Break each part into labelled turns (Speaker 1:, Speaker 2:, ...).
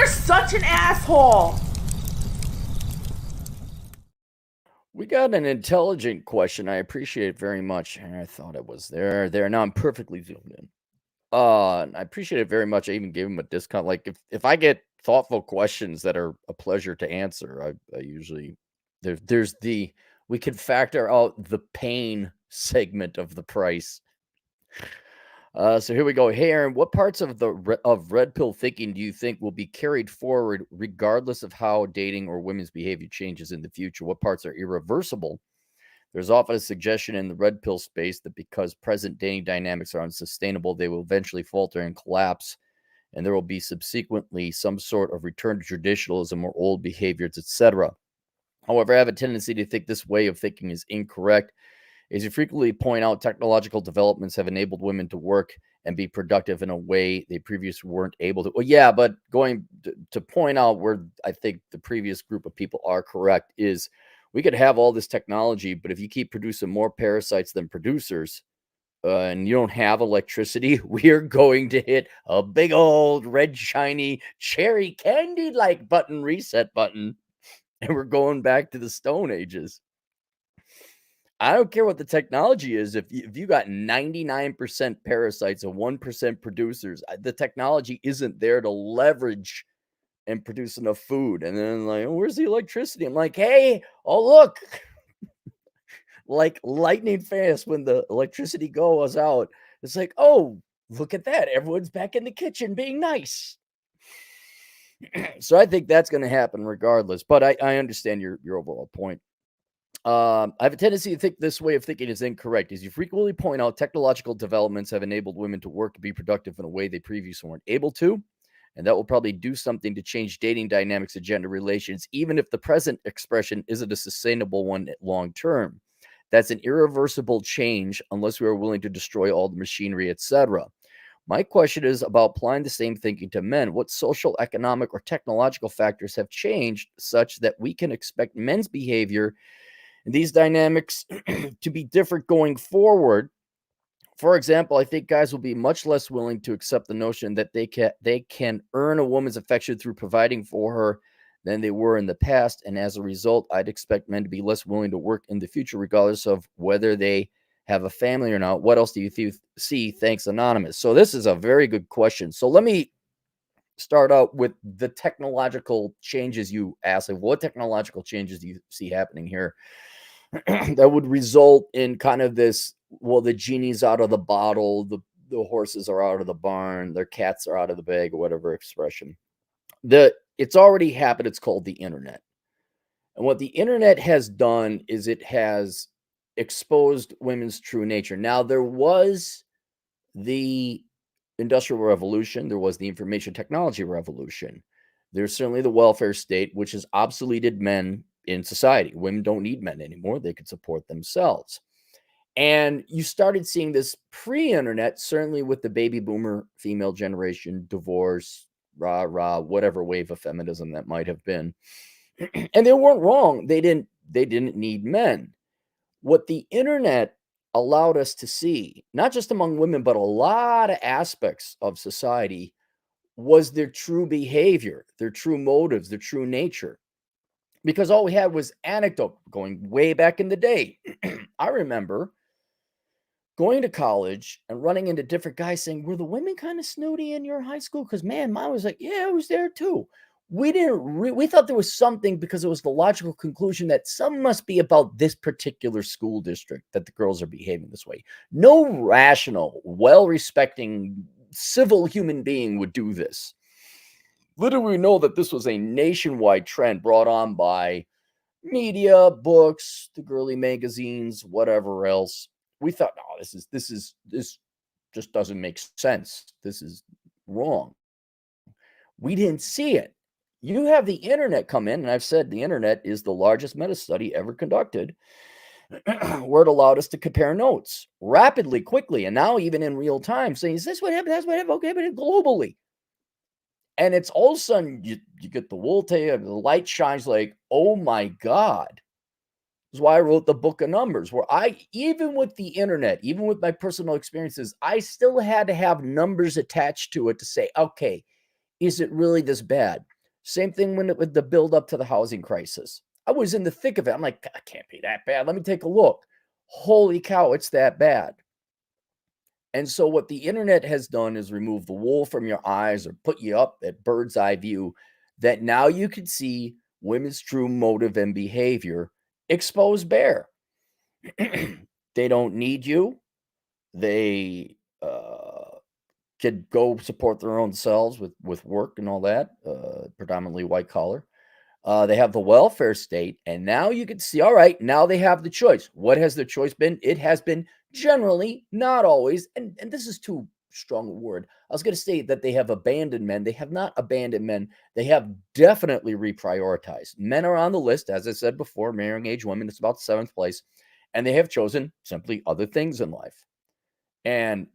Speaker 1: You're such an asshole.
Speaker 2: We got an intelligent question. I appreciate it very much. I thought it was there. Now I'm perfectly zoomed in. And I appreciate it very much. I even gave him a discount. Like if I get thoughtful questions that are a pleasure to answer, I usually there's the we can factor out the pain segment of the price. So here we go. Hey, Aaron, what parts of of red pill thinking do you think will be carried forward regardless of how dating or women's behavior changes in the future? What parts are irreversible? There's often a suggestion in the red pill space that because present dating dynamics are unsustainable, they will eventually falter and collapse, and there will be subsequently some sort of return to traditionalism or old behaviors, etc. However, I have a tendency to think this way of thinking is incorrect. As you frequently point out, technological developments have enabled women to work and be productive in a way they previously weren't able to. Well, yeah, but going to point out where I think the previous group of people are correct is we could have all this technology, but if you keep producing more parasites than producers, and you don't have electricity, we are going to hit a big old red, shiny, cherry candy like button, reset button, and we're going back to the Stone Ages. I don't care what the technology is. If you got 99% parasites and 1% producers, the technology isn't there to leverage and produce enough food. And then like, oh, where's the electricity? I'm like, hey, oh look, like lightning fast when the electricity goes out. It's like, oh, look at that. Everyone's back in the kitchen being nice. So I think that's going to happen regardless. But I understand your overall point. I have a tendency to think this way of thinking is incorrect. As you frequently point out, technological developments have enabled women to work and be productive in a way they previously weren't able to. And that will probably do something to change dating dynamics and gender relations, even if the present expression isn't a sustainable one long term. That's an irreversible change unless we are willing to destroy all the machinery, etc. My question is about applying the same thinking to men. What social, economic, or technological factors have changed such that we can expect men's behavior and these dynamics to be different going forward? For example, I think guys will be much less willing to accept the notion that they can earn a woman's affection through providing for her than they were in the past, and as a result, I'd expect men to be less willing to work in the future, regardless of whether they have a family or not. What else do you see? Thanks, Anonymous. So this is a very good question. So let me start out with the technological changes you asked. Like, what technological changes do you see happening here that would result in kind of this? Well, the genie's out of the bottle, the horses are out of the barn, their cats are out of the bag, or whatever expression. It's already happened. It's called the internet. And what the internet has done is it has exposed women's true nature. Now, there was the Industrial Revolution, there was the information technology revolution. There's certainly the welfare state, which has obsoleted men in society. Women don't need men anymore. They can support themselves. And you started seeing this pre-internet, certainly with the baby boomer female generation, divorce, whatever wave of feminism that might have been. And they weren't wrong. They didn't need men. What the internet allowed us to see, not just among women, but a lot of aspects of society, was their true behavior, their true motives, their true nature. Because all we had was anecdote going way back in the day. I remember going to college and running into different guys saying, were the women kind of snooty in your high school? Because man, mine was like, yeah, I was there too. We thought there was something because it was the logical conclusion that some must be about this particular school district that the girls are behaving this way. No rational, well-respecting, civil human being would do this. Little we know that this was a nationwide trend brought on by media, books, the girly magazines, whatever else. We thought, no, this just doesn't make sense. This is wrong. We didn't see it. You have the internet come in, and I've said the internet is the largest meta study ever conducted, where it allowed us to compare notes rapidly, quickly, and now even in real time, saying, is this what happened? That's what happened. Okay, but globally. And it's all of a sudden you get the wool tail, the light shines like, oh my God. This is why I wrote the book of Numbers, where even with the internet, even with my personal experiences, I still had to have numbers attached to it to say, okay, is it really this bad? Same thing with the build up to the housing crisis. I was in the thick of it. I'm like, it can't be that bad. Let me take a look. Holy cow, it's that bad. And so what the internet has done is remove the wool from your eyes or put you up at bird's eye view that now you can see women's true motive and behavior exposed bare. They don't need you. They could go support their own selves with work and all that, predominantly white collar. They have the welfare state, and now you can see, all right, now they have the choice. What has the choice been? It has been generally, not always, and this is too strong a word. I was going to say that they have abandoned men. They have not abandoned men. They have definitely reprioritized. Men are on the list, as I said before, marrying age women. It's about seventh place, and they have chosen simply other things in life. And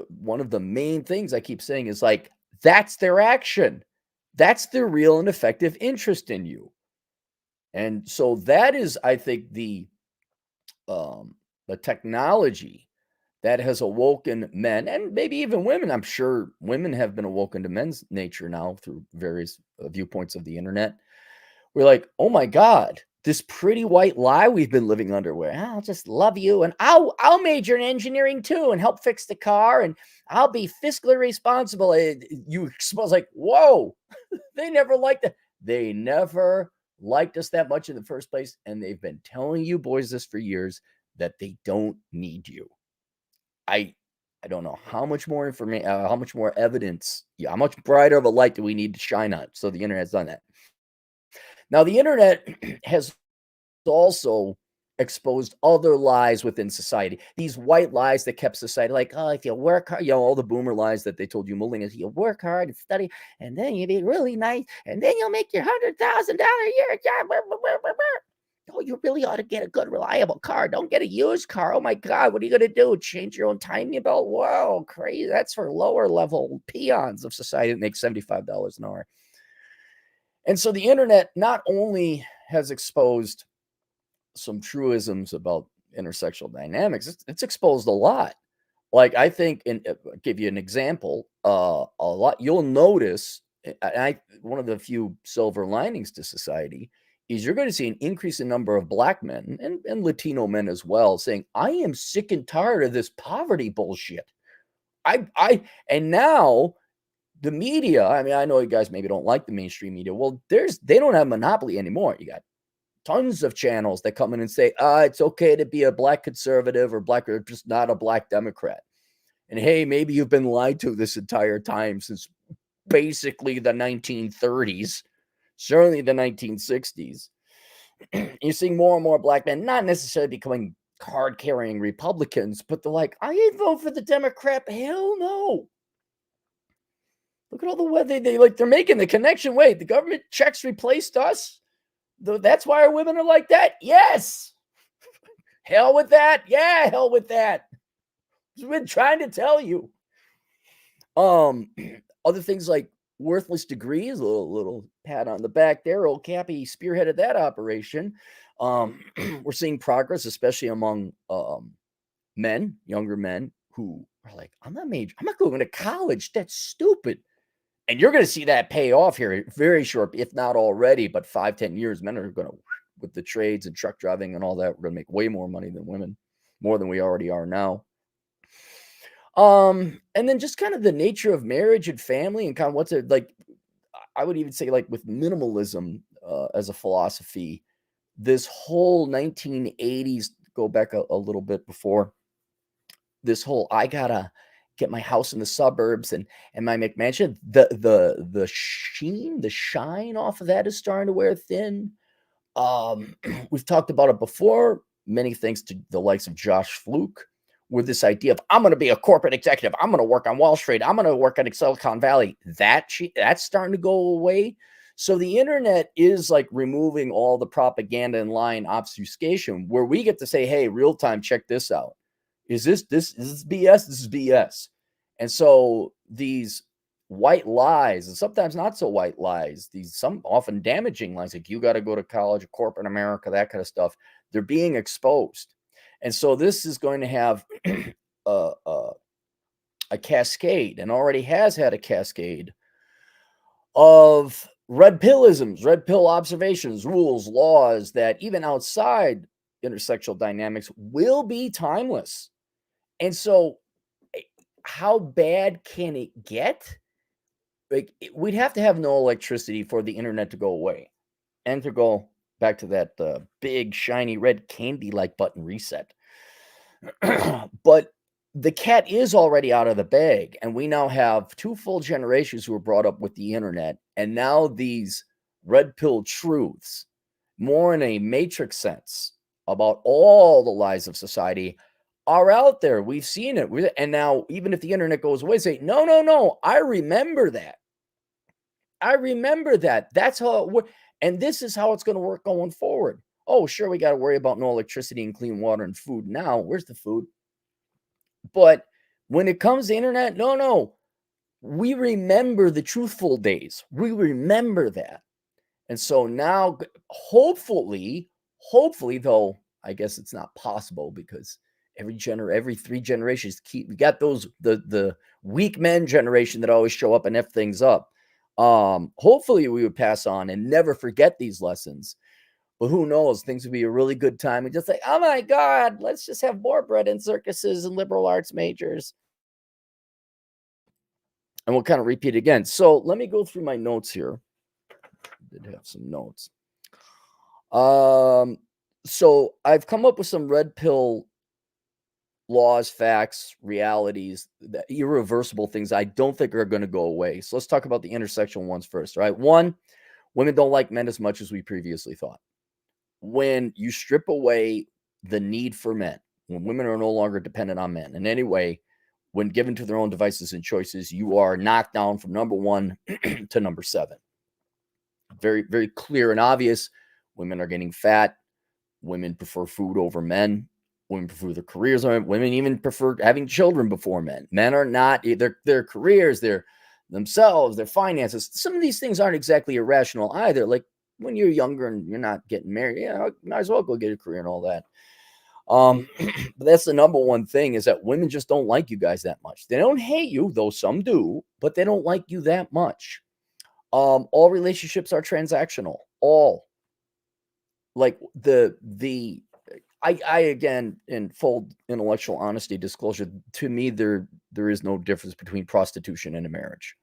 Speaker 2: one of the main things I keep saying is like, that's their action. That's their real and effective interest in you. And so that is, I think, the technology that has awoken men and maybe even women. I'm sure women have been awoken to men's nature now through various viewpoints of the internet. We're like, oh my God, this pretty white lie we've been living under where I'll just love you and I'll major in engineering too and help fix the car and I'll be fiscally responsible. You expose like, whoa, they never liked it. They never liked us that much in the first place. And they've been telling you boys this for years that they don't need you. I don't know how much more information, how much more evidence, how much brighter of a light do we need to shine on? So the internet's done that. Now, the internet has also exposed other lies within society. These white lies that kept society like, oh, if you work hard, all the boomer lies that they told you millennials, you work hard and study, and then you be really nice, and then you'll make your $100,000 a year job. Oh, you really ought to get a good, reliable car. Don't get a used car. Oh my God, what are you going to do? Change your own timing belt? Whoa, crazy. That's for lower level peons of society that make $75 an hour. And so the internet not only has exposed some truisms about intersexual dynamics, it's exposed a lot. Like I think, and give you an example, a lot you'll notice. One of the few silver linings to society is you're going to see an increase in number of black men and Latino men as well saying, I am sick and tired of this poverty bullshit. And now the media, I mean, I know you guys maybe don't like the mainstream media. Well, they don't have a monopoly anymore. You got tons of channels that come in and say, it's okay to be a black conservative or just not a black Democrat. And hey, maybe you've been lied to this entire time since basically the 1930s, certainly the 1960s. You're seeing more and more black men, not necessarily becoming card-carrying Republicans, but they're like, I ain't vote for the Democrat. Hell no. Look at all the way they're making the connection. Wait, the government checks replaced us? That's why our women are like that? Yes. Hell with that. Yeah, hell with that. We've been trying to tell you. Other things like worthless degrees, a little pat on the back there. Old Cappy spearheaded that operation. We're seeing progress, especially among men, younger men, who are like, I'm not going to college. That's stupid. And you're going to see that pay off here very short, if not already, but 5-10 years, men are going to, with the trades and truck driving and all that, we're going to make way more money than women, more than we already are now. And then just kind of the nature of marriage and family and kind of what's it like, I would even say like with minimalism as a philosophy, this whole 1980s, go back a little bit before, this whole I gotta get my house in the suburbs and my McMansion, the shine off of that is starting to wear thin. We've talked about it before, many thanks to the likes of Josh Fluke, with this idea of I'm going to be a corporate executive, I'm going to work on Wall Street, I'm going to work at Silicon Valley. That's starting to go away. So the internet is like removing all the propaganda and lying obfuscation, where we get to say, hey, real time, check this out. Is this BS? This is BS. And so these white lies, and sometimes not so white lies, some often damaging lies, like you got to go to college, corporate America, that kind of stuff, they're being exposed. And so this is going to have a cascade, and already has had a cascade of red pillisms, red pill observations, rules, laws that even outside intersectional dynamics will be timeless. And so, how bad can it get? Like, we'd have to have no electricity for the internet to go away and to go back to that big, shiny red candy like button reset. But the cat is already out of the bag, and we now have two full generations who were brought up with the internet, and now these red pill truths, more in a matrix sense about all the lies of society, are out there. We've seen it. And now, even if the internet goes away, say, no, no, no, I remember that. I remember that. That's how it worked. And this is how it's going to work going forward. Oh, sure, we got to worry about no electricity and clean water and food now. Where's the food? But when it comes to internet, no, no. We remember the truthful days. We remember that. And so now, hopefully, though, I guess it's not possible because every 3 generations we got those the weak men generation that always show up and F things up. Hopefully we would pass on and never forget these lessons. But who knows? Things would be a really good time. And just like, oh my God, let's just have more bread and circuses and liberal arts majors. And we'll kind of repeat again. So let me go through my notes here. I did have some notes. So I've come up with some red pill laws, facts, realities, the irreversible things I don't think are going to go away. So let's talk about the intersectional ones first, right? One, women don't like men as much as we previously thought. When you strip away the need for men, when women are no longer dependent on men in any way, when given to their own devices and choices, you are knocked down from number 1 to number 7. Very, very clear and obvious. Women are getting fat. Women prefer food over men. Women prefer their careers. Women even prefer having children before men. Men are not their careers, their themselves, their finances. Some of these things aren't exactly irrational either. Like when you're younger and you're not getting married, might as well go get a career and all that. But that's the number one thing is that women just don't like you guys that much. They don't hate you, though some do, but they don't like you that much. All relationships are transactional. All. Like I again, in full intellectual honesty disclosure, to me there is no difference between prostitution and a marriage.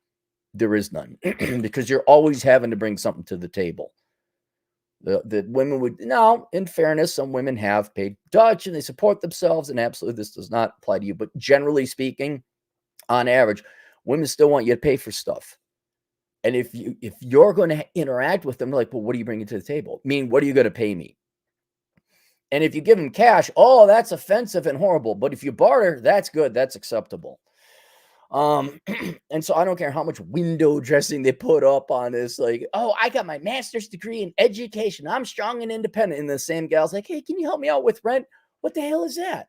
Speaker 2: There is none because you're always having to bring something to the table. The women would now, in fairness, some women have paid Dutch and they support themselves, and absolutely this does not apply to you. But generally speaking, on average, women still want you to pay for stuff. And if you're going to interact with them, like, well, what are you bringing to the table? I mean, what are you going to pay me? And if you give them cash, oh, that's offensive and horrible. But if you barter, that's good. That's acceptable. And so I don't care how much window dressing they put up on this. Like, oh, I got my master's degree in education. I'm strong and independent. And the same gal's like, hey, can you help me out with rent? What the hell is that?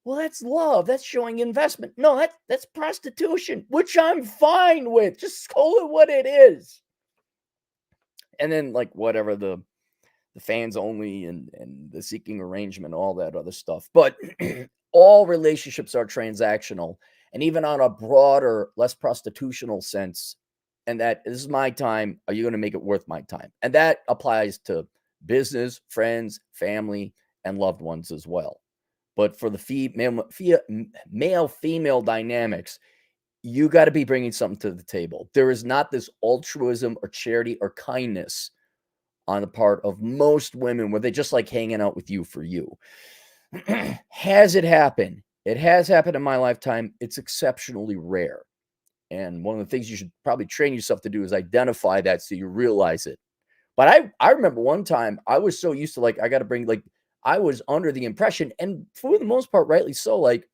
Speaker 2: Well, that's love. That's showing investment. No, that's prostitution, which I'm fine with. Just call it what it is. And then like whatever the fans only and the seeking arrangement, all that other stuff. But all relationships are transactional. And even on a broader, less prostitutional sense, and that this is my time, are you going to make it worth my time? And that applies to business, friends, family, and loved ones as well. But for the male-female dynamics, you got to be bringing something to the table. There is not this altruism or charity or kindness on the part of most women where they just like hanging out with you for you. Has it happened? It has happened in my lifetime. It's exceptionally rare. And one of the things you should probably train yourself to do is identify that so you realize it. But I remember one time I was so used to like, I got to bring like, I was under the impression, and for the most part, rightly so, like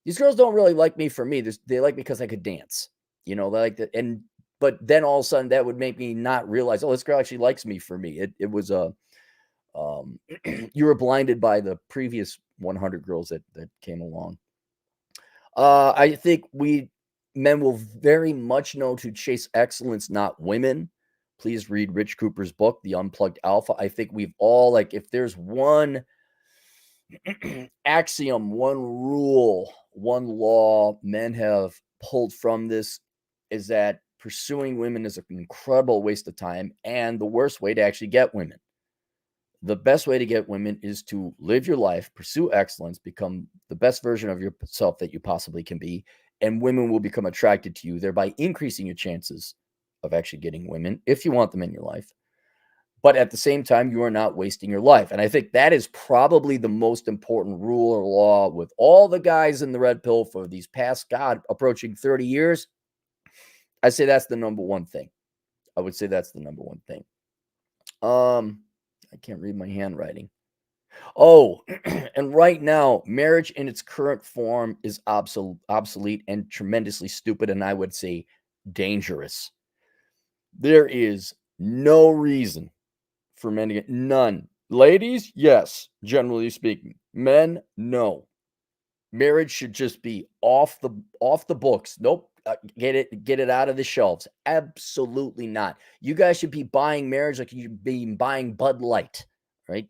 Speaker 2: these girls don't really like me for me. They like me because I could dance, they like that. But then all of a sudden that would make me not realize, oh, this girl actually likes me for me. It was you were blinded by the previous 100 girls that came along. I think men will very much know to chase excellence, not women. Please read Rich Cooper's book, The Unplugged Alpha. I think we've all, like, if there's one axiom, one rule, one law men have pulled from this, is that pursuing women is an incredible waste of time and the worst way to actually get women. The best way to get women is to live your life, pursue excellence, become the best version of yourself that you possibly can be, and women will become attracted to you, thereby increasing your chances of actually getting women if you want them in your life. But at the same time, you are not wasting your life. And I think that is probably the most important rule or law with all the guys in the red pill for these past, God, approaching 30 years. I say that's the number one thing. I would say that's the number one thing. I can't read my handwriting. Oh, and right now, marriage in its current form is obsolete and tremendously stupid, and I would say dangerous. There is no reason for men to get none. Ladies, yes, generally speaking. Men, no. Marriage should just be off the books. Nope. Get it out of the shelves. Absolutely not. You guys should be buying marriage like you'd be buying Bud Light, right?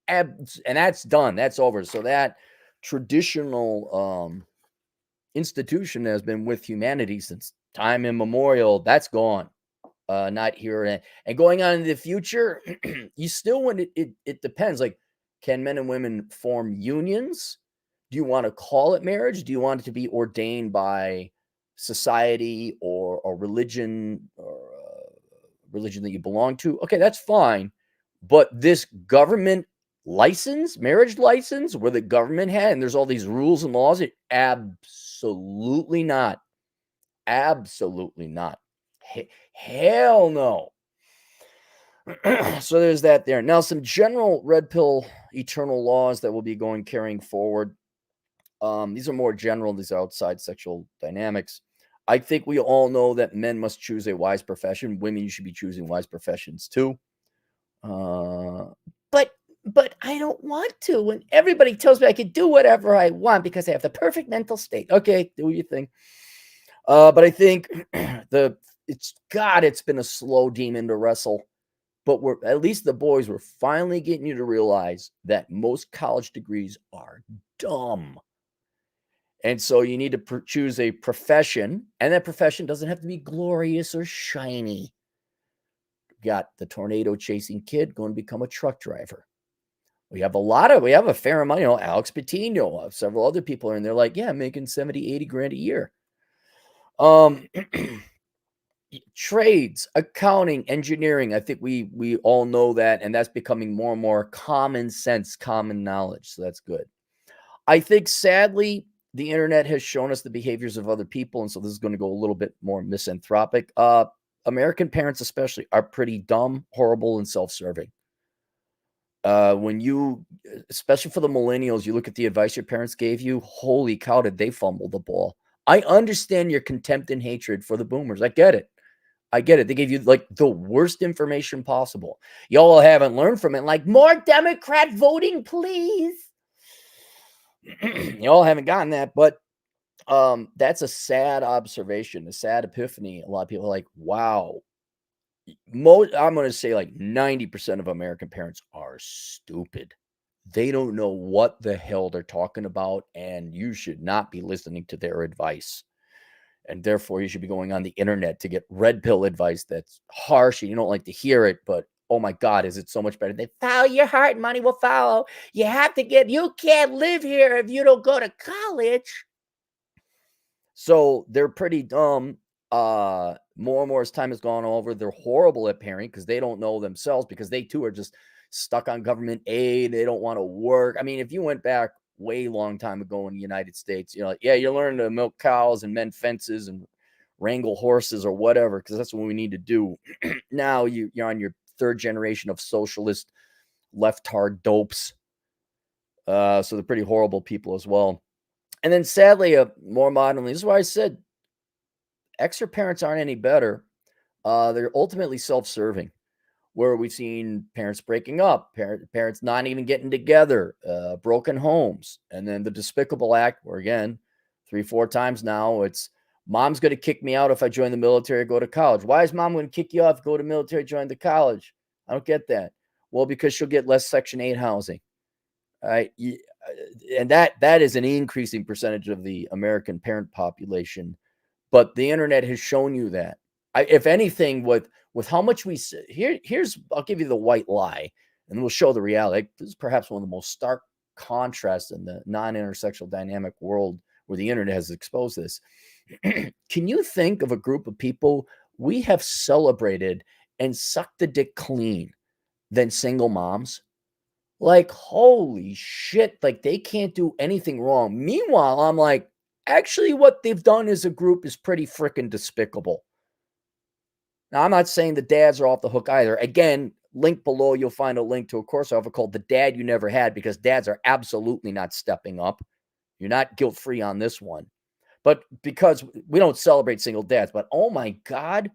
Speaker 2: And that's done. That's over. So that traditional institution has been with humanity since time immemorial. That's gone. Not here and going on in the future. You still want it depends. Like, can men and women form unions? Do you want to call it marriage? Do you want it to be ordained by society or religion or religion that you belong to? Okay, that's fine. But this government license, marriage license, where the government had, and there's all these rules and laws, it absolutely not. Absolutely not. Hell no. So there's that there. Now, some general red pill eternal laws that will be carrying forward. These are more general, these are outside sexual dynamics. I think we all know that men must choose a wise profession. Women, you should be choosing wise professions too. But I don't want to. And everybody tells me I can do whatever I want because I have the perfect mental state. Okay, do your thing. But I think it's been a slow demon to wrestle. But we're at least the boys were finally getting you to realize that most college degrees are dumb. And so you need to choose a profession, and that profession doesn't have to be glorious or shiny. Got the tornado chasing kid going to become a truck driver. We have a fair amount, Alex Patino, several other people are in there like, yeah, making 70, 80 grand a year. Trades, accounting, engineering. I think we all know that, and that's becoming more and more common sense, common knowledge. So that's good. I think sadly, the internet has shown us the behaviors of other people, and so this is going to go a little bit more misanthropic. American parents, especially, are pretty dumb, horrible, and self-serving. Especially for the millennials, you look at the advice your parents gave you. Holy cow, did they fumble the ball? I understand your contempt and hatred for the boomers. I get it. They gave you like the worst information possible. Y'all haven't learned from it. Like, more Democrat voting, please. Y'all haven't gotten that, but that's a sad observation, a sad epiphany. A lot of people are like, wow. I'm going to say like 90% of American parents are stupid. They don't know what the hell they're talking about, and you should not be listening to their advice. And therefore, you should be going on the internet to get red pill advice that's harsh and you don't like to hear it, but oh my God, is it so much better? They follow your heart, money will follow. You can't live here if you don't go to college. So they're pretty dumb. More and more as time has gone over, they're horrible at parenting because they don't know themselves, because they too are just stuck on government aid. They don't want to work. I mean, if you went back way long time ago in the United States, you learn to milk cows and mend fences and wrangle horses or whatever, because that's what we need to do. Now you're on your third generation of socialist left-hard dopes. So they're pretty horrible people as well. And then sadly, more modernly, this is why I said extra parents aren't any better. They're ultimately self-serving, where we've seen parents breaking up, parents not even getting together, broken homes, and then the despicable act where, again, 3-4 times now, it's mom's going to kick me out if I join the military or go to college. Why is mom going to kick you out if you go to military, join the college? I don't get that. Well, because she'll get less Section 8 housing. All right. And that is an increasing percentage of the American parent population. But the internet has shown you that. If anything, with how much here's I'll give you the white lie, and we'll show the reality. This is perhaps one of the most stark contrasts in the non-intersectional dynamic world where the internet has exposed this. Can you think of a group of people we have celebrated and sucked the dick clean than single moms? Like, holy shit, like they can't do anything wrong. Meanwhile, I'm like, actually, what they've done as a group is pretty freaking despicable. Now, I'm not saying the dads are off the hook either. Again, link below, you'll find a link to a course I offer called The Dad You Never Had, because dads are absolutely not stepping up. You're not guilt-free on this one. But because we don't celebrate single dads, but oh my God,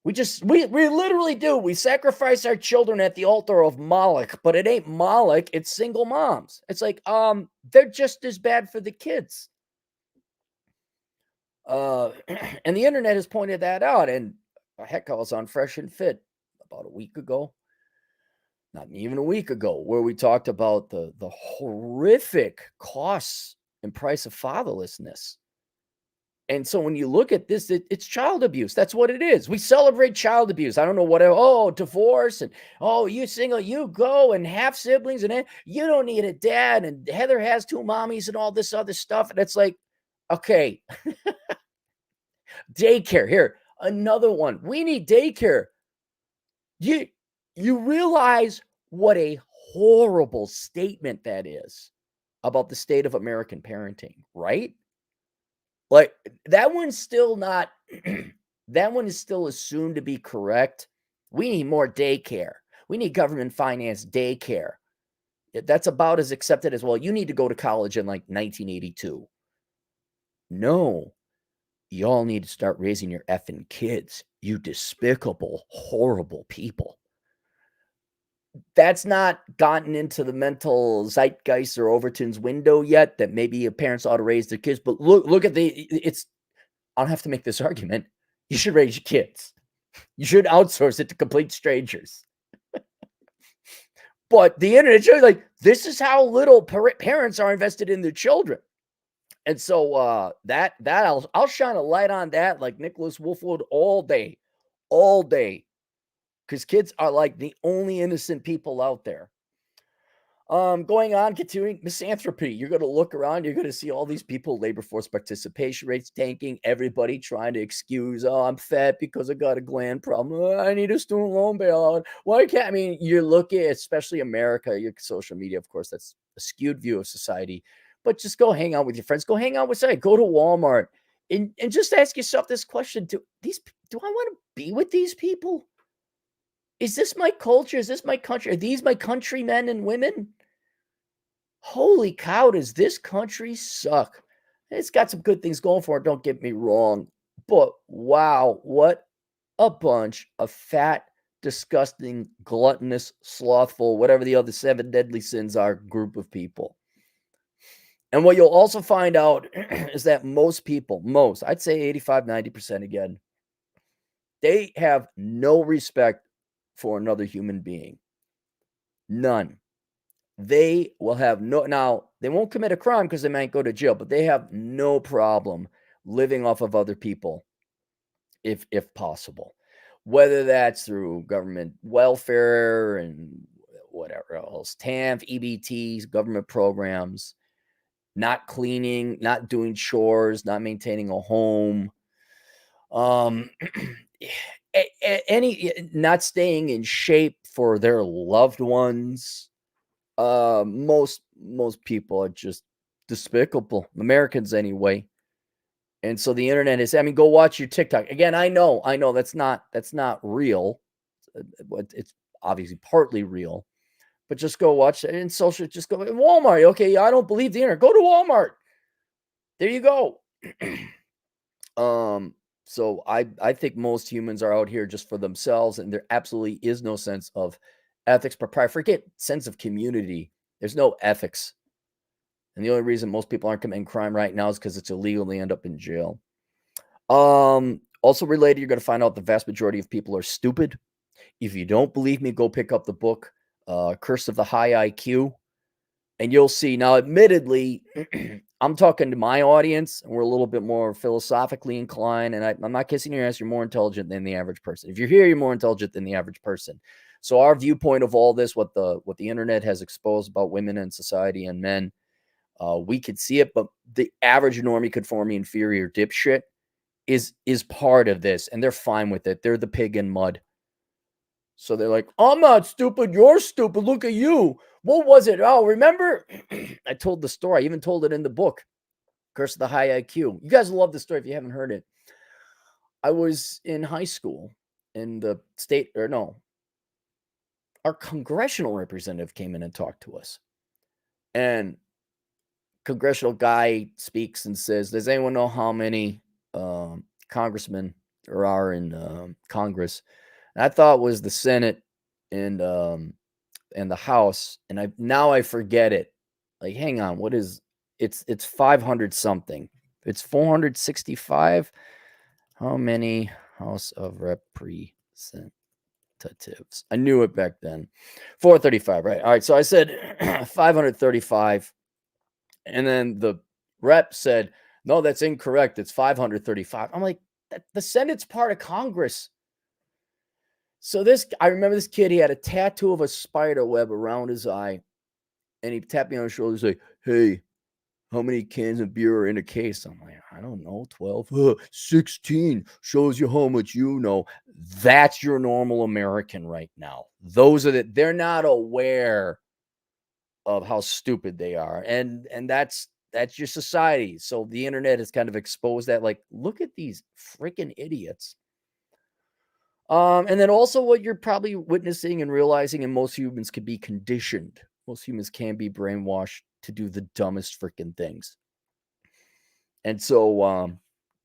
Speaker 2: we literally do. We sacrifice our children at the altar of Moloch, but it ain't Moloch, it's single moms. It's like, they're just as bad for the kids. And the internet has pointed that out. And heck, I was on Fresh and Fit about a week ago, not even a week ago, where we talked about the horrific costs and price of fatherlessness. And so when you look at this, it's child abuse. That's what it is. We celebrate child abuse. I don't know what, divorce, and you single, you go, and have siblings, and you don't need a dad, and Heather has 2 mommies and all this other stuff. And it's like, okay, daycare. Here, another one. We need daycare. You realize what a horrible statement that is about the state of American parenting, right? Like, that one's still not, that one is still assumed to be correct. We need more daycare. We need government financed daycare. That's about as accepted as, well, you need to go to college in like 1982. No, y'all need to start raising your effing kids, you despicable, horrible people. That's not gotten into the mental zeitgeist or Overton's window yet, that maybe your parents ought to raise their kids. But look at I don't have to make this argument. You should raise your kids. You should outsource it to complete strangers. But the internet shows, like, this is how little parents are invested in their children. And so that I'll shine a light on that, like Nicholas Wolfwood, all day, because kids are like the only innocent people out there. Going on, continuing misanthropy. You're going to look around, you're going to see all these people, labor force participation rates tanking, everybody trying to excuse, I'm fat because I got a gland problem. I need a student loan bailout. Why can't, I mean, you're looking, especially America, your social media, of course, that's a skewed view of society, but just go hang out with your friends, go hang out with somebody, go to Walmart, and just ask yourself this question: do I want to be with these people? Is this my culture? Is this my country? Are these my countrymen and women? Holy cow, does this country suck? It's got some good things going for it, don't get me wrong. But wow, what a bunch of fat, disgusting, gluttonous, slothful, whatever the other 7 deadly sins are, group of people. And what you'll also find out is that most people, I'd say 85, 90% again, they have no respect for another human being. None. They will have now they won't commit a crime because they might go to jail, but they have no problem living off of other people if possible, whether that's through government welfare and whatever else, TANF, EBTs, government programs, not cleaning, not doing chores, not maintaining a home, not staying in shape for their loved ones. Most people are just despicable, Americans anyway. And so the internet is, I mean, go watch your TikTok. Again, I know that's not real. It's obviously partly real, but just go watch it in social, just go in Walmart. Okay, I don't believe the internet. Go to Walmart. There you go. So I think most humans are out here just for themselves, and there absolutely is no sense of ethics, forget sense of community. There's no ethics. And the only reason most people aren't committing crime right now is because it's illegal and they end up in jail. Also related, you're going to find out the vast majority of people are stupid. If you don't believe me, go pick up the book, Curse of the High IQ, and you'll see. Now, admittedly, I'm talking to my audience, and we're a little bit more philosophically inclined. And I'm not kissing your ass. You're more intelligent than the average person. If you're here, you're more intelligent than the average person. So our viewpoint of all this, what the internet has exposed about women and society and men, we could see it, but the average normie, conforming, inferior dipshit is part of this, and they're fine with it. They're the pig in mud. So they're like, I'm not stupid. You're stupid. Look at you. What was it? Oh, remember? I told the story. I even told it in the book, Curse of the High IQ. You guys love the story if you haven't heard it. I was in high school in the state, or no, our congressional representative came in and talked to us. And congressional guy speaks and says, does anyone know how many congressmen there are in Congress? And I thought it was the Senate and the House, and I forget it. Like, hang on, what is it's 500 something. It's 465. How many House of Representatives? I knew it back then. 435, right? All right, so I said 535, and then the rep said, no, that's incorrect. It's 535. I'm like, the Senate's part of Congress. So I remember this kid, he had a tattoo of a spider web around his eye, and he tapped me on the shoulder and said, hey, how many cans of beer are in a case? I'm like, I don't know, 12. 16 shows you how much you know. That's your normal American right now. They're not aware of how stupid they are. And that's your society. So the internet has kind of exposed that. Like, look at these freaking idiots. And then also what you're probably witnessing and realizing, and most humans can be conditioned. Most humans can be brainwashed to do the dumbest freaking things. And so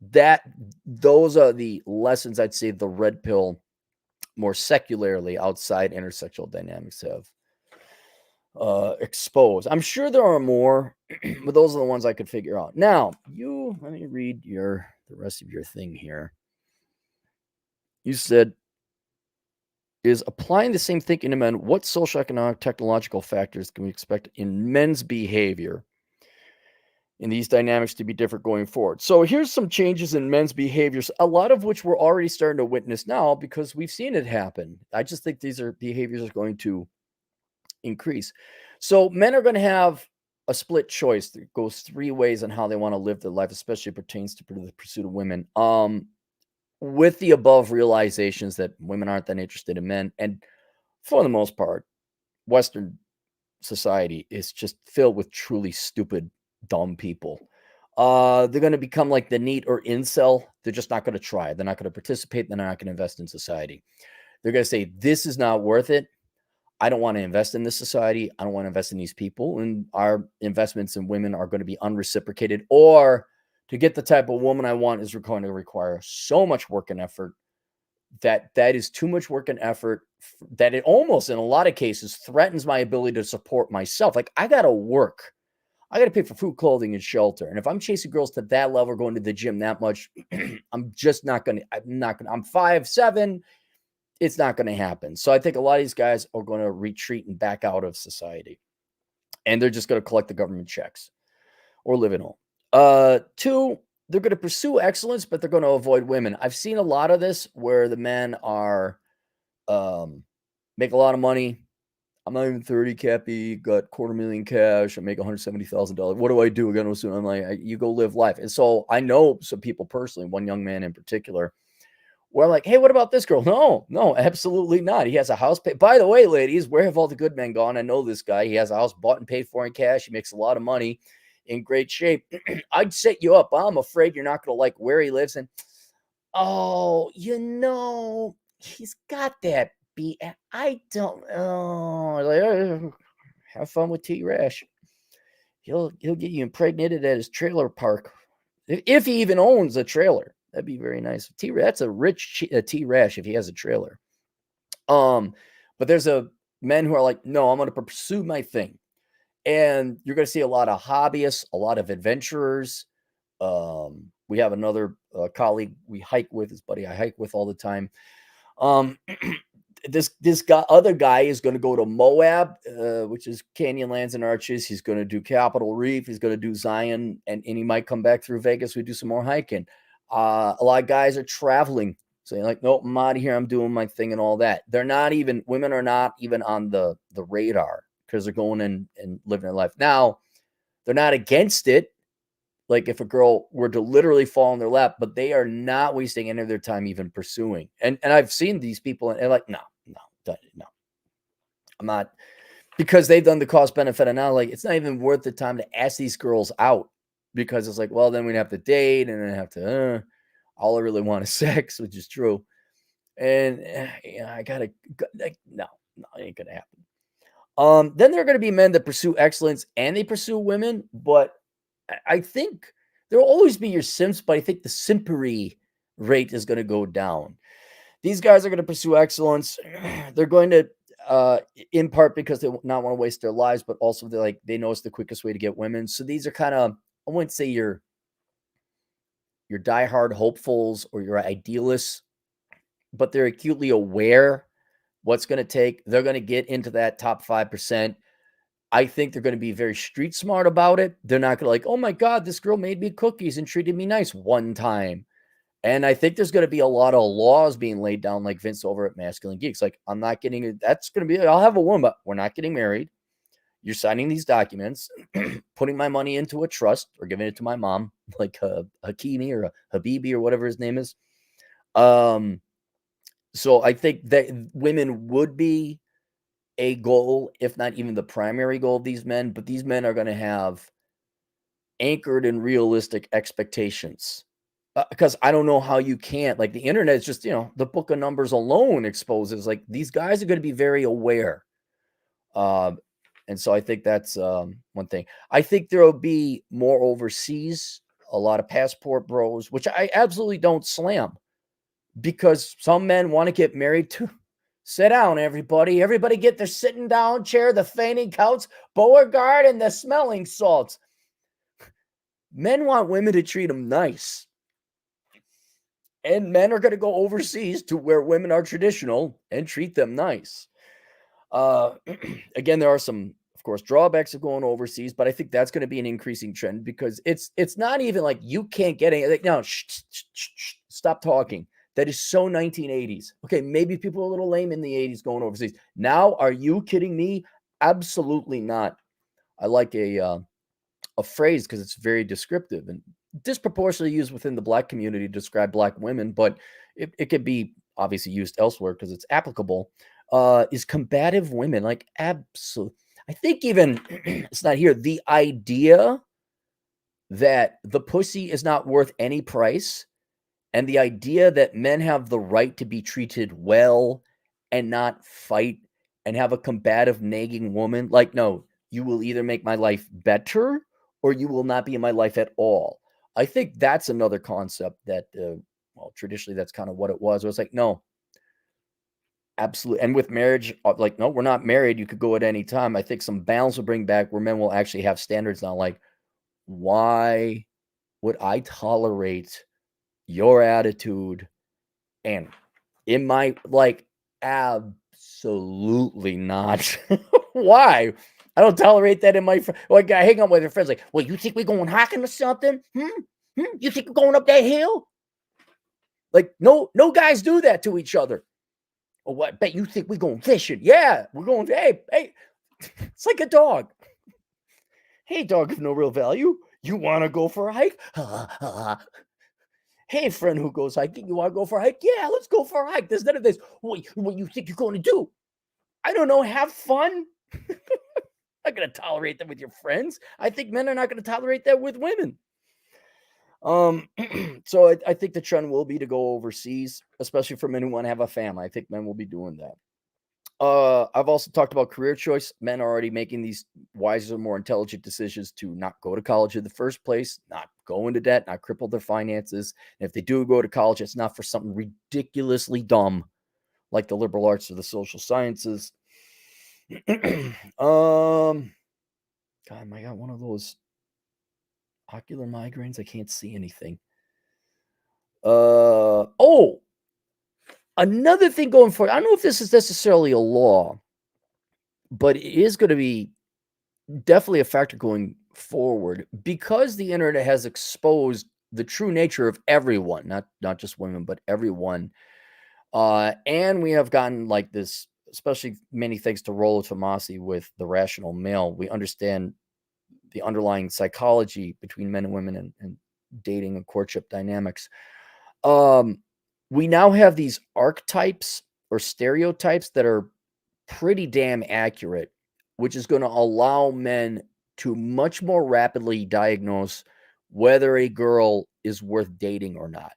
Speaker 2: those are the lessons I'd say the red pill, more secularly outside intersexual dynamics, have exposed. I'm sure there are more, but those are the ones I could figure out. Now, let me read the rest of your thing here. You said, is applying the same thinking to men, what socioeconomic, technological factors can we expect in men's behavior in these dynamics to be different going forward? So here's some changes in men's behaviors, a lot of which we're already starting to witness now because we've seen it happen. I just think these behaviors are going to increase. So men are going to have a split choice that goes three ways on how they want to live their life, especially pertains to the pursuit of women. With the above realizations that women aren't that interested in men, and for the most part, Western society is just filled with truly stupid, dumb people. They're going to become like the NEET or incel. They're just not going to try. They're not going to participate. They're not going to invest in society. They're going to say, this is not worth it. I don't want to invest in this society. I don't want to invest in these people. And our investments in women are going to be unreciprocated, or to get the type of woman I want is going to require so much work and effort that is too much work and effort that it almost, in a lot of cases, threatens my ability to support myself. Like, I got to work. I got to pay for food, clothing, and shelter. And if I'm chasing girls to that level, going to the gym that much, I'm not going to, I'm 5'7". It's not going to happen. So I think a lot of these guys are going to retreat and back out of society. And they're just going to collect the government checks or live at home. Two, they're going to pursue excellence, but they're going to avoid women. I've seen a lot of this where the men are make a lot of money. I'm not even 30, Cappy, got $250,000 cash. I make $170,000. What do I do? Again, I'm like, you go live life. And so I know some people personally, one young man in particular, where I'm like, hey, what about this girl? No, absolutely not. He has a house paid. By the way, ladies, where have all the good men gone? I know this guy. He has a house bought and paid for in cash. He makes a lot of money, in great shape. I'd set you up. I'm afraid you're not going to like where he lives. And, oh, he's got that beat. I don't know. Have fun with T-Rash. He'll get you impregnated at his trailer park. If he even owns a trailer. That'd be very nice. That's a rich T-Rash if he has a trailer. But there's men who are like, no, I'm going to pursue my thing. And you're going to see a lot of hobbyists, a lot of adventurers. We have another colleague we hike with, his buddy I hike with all the time. this other guy is going to go to Moab, which is Canyonlands and Arches. He's going to do Capitol Reef. He's going to do Zion, and he might come back through Vegas. We do some more hiking. A lot of guys are traveling, saying like, "Nope, I'm out of here. I'm doing my thing and all that." Women are not even on the radar because they're going in and living their life. Now, they're not against it. Like if a girl were to literally fall in their lap, but they are not wasting any of their time even pursuing. And I've seen these people and like, no, I'm not, because they've done the cost benefit analysis. Like it's not even worth the time to ask these girls out because it's like, well, then we'd have to date and then have to, all I really want is sex, which is true. And I gotta like, no, it ain't gonna happen. Then there are going to be men that pursue excellence and they pursue women, but I think there will always be your simps, but I think the simpery rate is going to go down. These guys are going to pursue excellence. They're going to, in part because they not want to waste their lives, but also they know it's the quickest way to get women. So these are kind of, I wouldn't say your diehard hopefuls or your idealists, but they're acutely aware what's going to take. They're going to get into that top 5%. I think they're going to be very street smart about it. They're not going to like, oh my God, this girl made me cookies and treated me nice one time. And I think there's going to be a lot of laws being laid down like Vince over at Masculine Geeks. Like, I'm not getting, that's going to be, I'll have a woman, but we're not getting married. You're signing these documents, putting my money into a trust or giving it to my mom, like Hakimi or Habibi or whatever his name is. So I think that women would be a goal, if not even the primary goal of these men, but these men are going to have anchored and realistic expectations. Because I don't know how you can't, like the internet is just, the book of numbers alone exposes like these guys are going to be very aware. And so I think that's one thing. I think there will be more overseas, a lot of passport bros, which I absolutely don't slam because some men want to get married to. Sit down, everybody. Everybody get their sitting down chair, the fainting couch, Beauregard, and the smelling salts. Men want women to treat them nice. And men are going to go overseas to where women are traditional and treat them nice. Again, there are some, of course, drawbacks of going overseas, but I think that's going to be an increasing trend because it's not even like you can't get any. Like, no, stop talking. That is so 1980s. Okay, maybe people are a little lame in the 80s going overseas. Now, are you kidding me? Absolutely not. I like a phrase because it's very descriptive and disproportionately used within the Black community to describe Black women, but it could be obviously used elsewhere because it's applicable. Is combative women. Like, absolutely. I think even it's not here. The idea that the pussy is not worth any price and the idea that men have the right to be treated well and not fight and have a combative, nagging woman, like, no, you will either make my life better or you will not be in my life at all. I think that's another concept that, traditionally, that's kind of what it was. It was like, no, absolutely. And with marriage, like, no, we're not married. You could go at any time. I think some balance will bring back where men will actually have standards now. Like, why would I tolerate your attitude and in my like absolutely not. Why? I don't tolerate that in my like I hang out with your friends like, well, you think we're going hiking or something? You think we're going up that hill? Like, no guys do that to each other. Oh, what? Bet you think we're going fishing? Yeah, we're going. Hey, it's like a dog. Hey, dog of no real value. You want to go for a hike? Hey, friend who goes hiking, you want to go for a hike? Yeah, let's go for a hike. There's none of this. What you think you're going to do? I don't know. Have fun. Not going to tolerate that with your friends. I think men are not going to tolerate that with women. So I think the trend will be to go overseas, especially for men who want to have a family. I think men will be doing that. I've also talked about career choice. Men are already making these wiser, more intelligent decisions to not go to college in the first place, not go into debt, not cripple their finances. And if they do go to college, it's not for something ridiculously dumb like the liberal arts or the social sciences. God, I got one of those ocular migraines. I can't see anything. Another thing going forward, I don't know if this is necessarily a law, but it is going to be definitely a factor going forward because the internet has exposed the true nature of everyone, not just women, but everyone. And we have gotten like this, especially many thanks to Rollo Tomasi with the rational male. We understand the underlying psychology between men and women and dating and courtship dynamics. Um, we now have these archetypes or stereotypes that are pretty damn accurate, which is going to allow men to much more rapidly diagnose whether a girl is worth dating or not.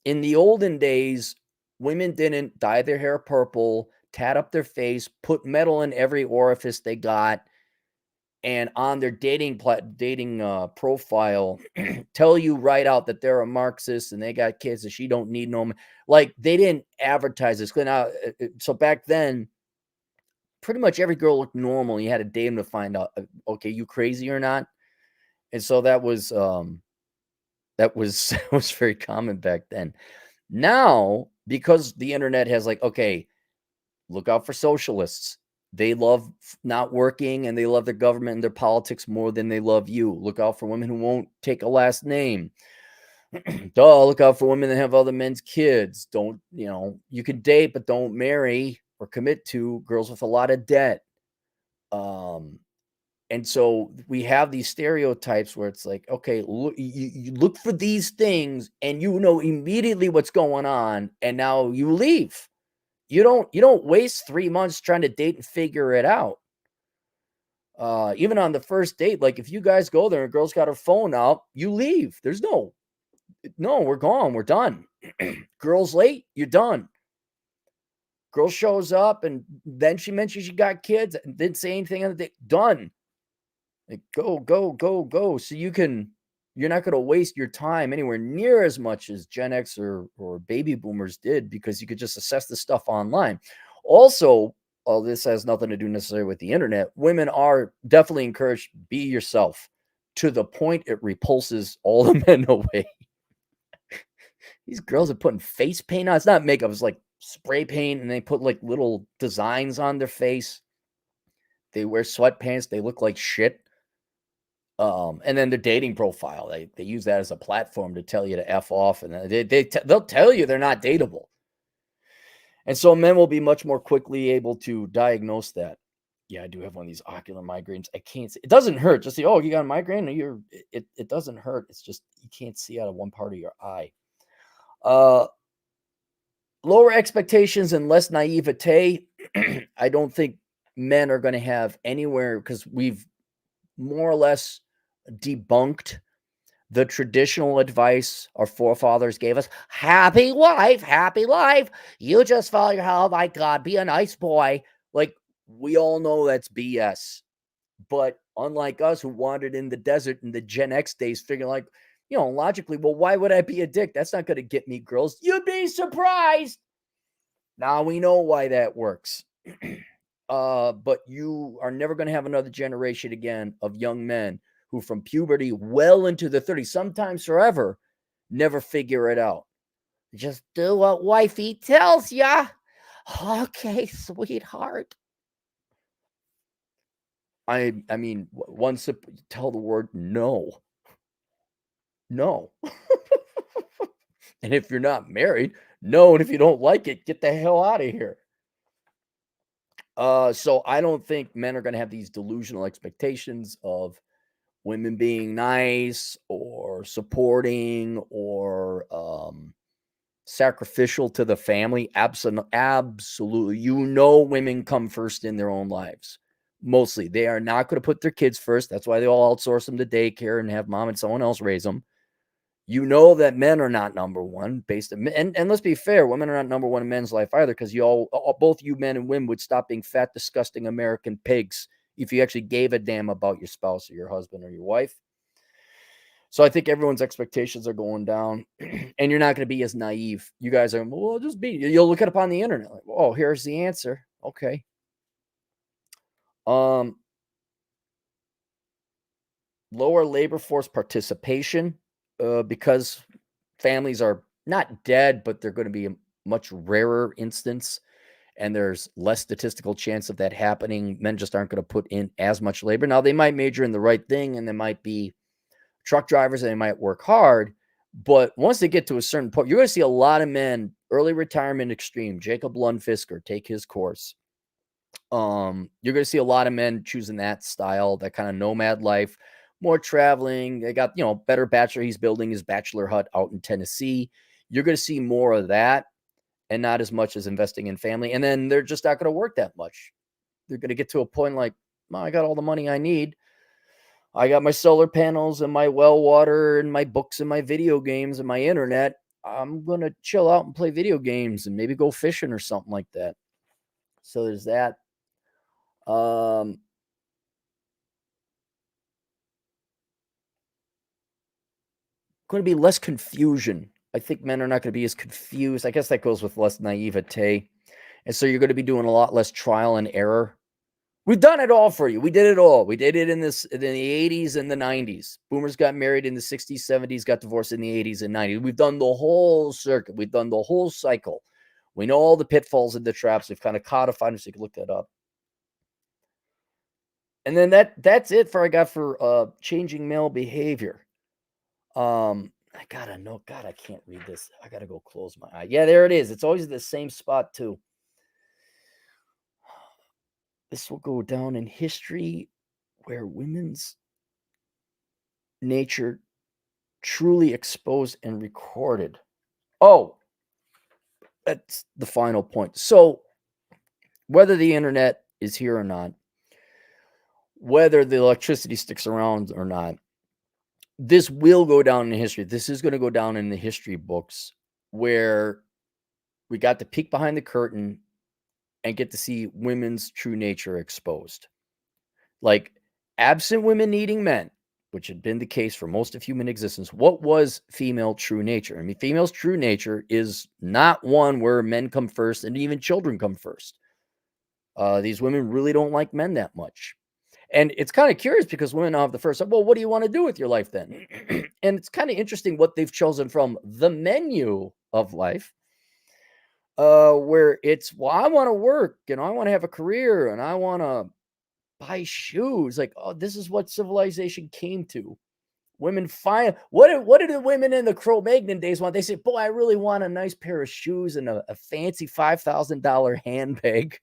Speaker 2: In the olden days, women didn't dye their hair purple, tat up their face, put metal in every orifice they got, and on their dating profile tell you right out that they're a Marxist and they got kids and she don't need no like they didn't advertise this. Now, so back then, pretty much every girl looked normal. You had to date them to find out, okay, you crazy or not. And so that was that was very common back then. Now, because the internet has like, okay, look out for socialists. They love not working and they love their government and their politics more than they love you. Look out for women who won't take a last name. Duh, look out for women that have other men's kids. Don't, you can date, but don't marry or commit to girls with a lot of debt. Um, and so we have these stereotypes where it's like, okay, look, you look for these things and you know immediately what's going on, and now you leave. You don't waste 3 months trying to date and figure it out. Even on the first date, like if you guys go there and a girl's got her phone out, you leave. There's no, we're gone, we're done. Girl's late, you're done. Girl shows up and then she mentions she got kids and didn't say anything on the date. Done. Like, go, go, go, go. So you're not going to waste your time anywhere near as much as Gen X or baby boomers did because you could just assess the stuff online. Also, all this has nothing to do necessarily with the internet. Women are definitely encouraged, be yourself to the point it repulses all the men away. These girls are putting face paint on. It's not makeup. It's like spray paint and they put like little designs on their face. They wear sweatpants. They look like shit. And then their dating profile, they use that as a platform to tell you to F off, and they'll tell you they're not dateable. And so men will be much more quickly able to diagnose that. Yeah, I do have one of these ocular migraines. I can't see. It doesn't hurt. Just say, oh, you got a migraine? It doesn't hurt. It's just you can't see out of one part of your eye. Lower expectations and less naivete. I don't think men are going to have anywhere because we've more or less debunked the traditional advice our forefathers gave us. Happy wife, happy life. You just follow your, oh my God, be a nice boy. Like, we all know that's BS. But unlike us who wandered in the desert in the Gen X days, figuring like, logically, well, why would I be a dick? That's not going to get me girls. You'd be surprised. Now we know why that works. But you are never going to have another generation again of young men who from puberty well into the 30s, sometimes forever, never figure it out. Just do what wifey tells ya. Okay, sweetheart. I mean, once tell the word no. No. And if you're not married, no. And if you don't like it, get the hell out of here. So I don't think men are going to have these delusional expectations of women being nice or supporting or sacrificial to the family. Absolutely. Women come first in their own lives. Mostly. They are not going to put their kids first. That's why they all outsource them to daycare and have mom and someone else raise them. You know that men are not number one and let's be fair, women are not number one in men's life either, because both you men and women would stop being fat, disgusting American pigs if you actually gave a damn about your spouse or your husband or your wife. So I think everyone's expectations are going down, and you're not going to be as naive. You guys are, well, you'll look it up on the internet. Like, oh, here's the answer. Okay. Lower labor force participation, because families are not dead, but they're going to be much rarer instance, and there's less statistical chance of that happening. Men just aren't going to put in as much labor. Now, they might major in the right thing, and they might be truck drivers, and they might work hard. But once they get to a certain point, you're going to see a lot of men, early retirement extreme. Jacob Lundfisker, take his course. You're going to see a lot of men choosing that style, that kind of nomad life, more traveling. They got, better bachelor. He's building his bachelor hut out in Tennessee. You're going to see more of that and not as much as investing in family. And then they're just not going to work that much. They're going to get to a point like, I got all the money I need. I got my solar panels and my well water and my books and my video games and my internet. I'm going to chill out and play video games and maybe go fishing or something like that. So there's that. Going to be less confusion. I think men are not going to be as confused. I guess that goes with less naivete. And so you're going to be doing a lot less trial and error. We've done it all for you. We did it all. We did it in the 80s and the 90s. Boomers got married in the 60s, 70s, got divorced in the 80s and 90s. We've done the whole circuit. We've done the whole cycle. We know all the pitfalls and the traps. We've kind of codified them, so you can look that up. And then that's it for I got for changing male behavior. I gotta know. God, I can't read this. I gotta go close my eye. Yeah, there it is. It's always the same spot too. This will go down in history where women's nature truly exposed and recorded. Oh, that's the final point. So whether the internet is here or not, whether the electricity sticks around or not, this will go down in history. This is going to go down in the history books where we got to peek behind the curtain and get to see women's true nature exposed. Like, absent women needing men, which had been the case for most of human existence, what was female true nature? I mean, female's true nature is not one where men come first and even children come first. These women really don't like men that much. And it's kind of curious because women have the first, well, what do you want to do with your life then? And it's kind of interesting what they've chosen from the menu of life, where it's, well, I want to work and I want to have a career and I want to buy shoes. Like, oh, this is what civilization came to. Women find what did the women in the Cro-Magnon days want? They say, boy, I really want a nice pair of shoes and a fancy $5,000 handbag.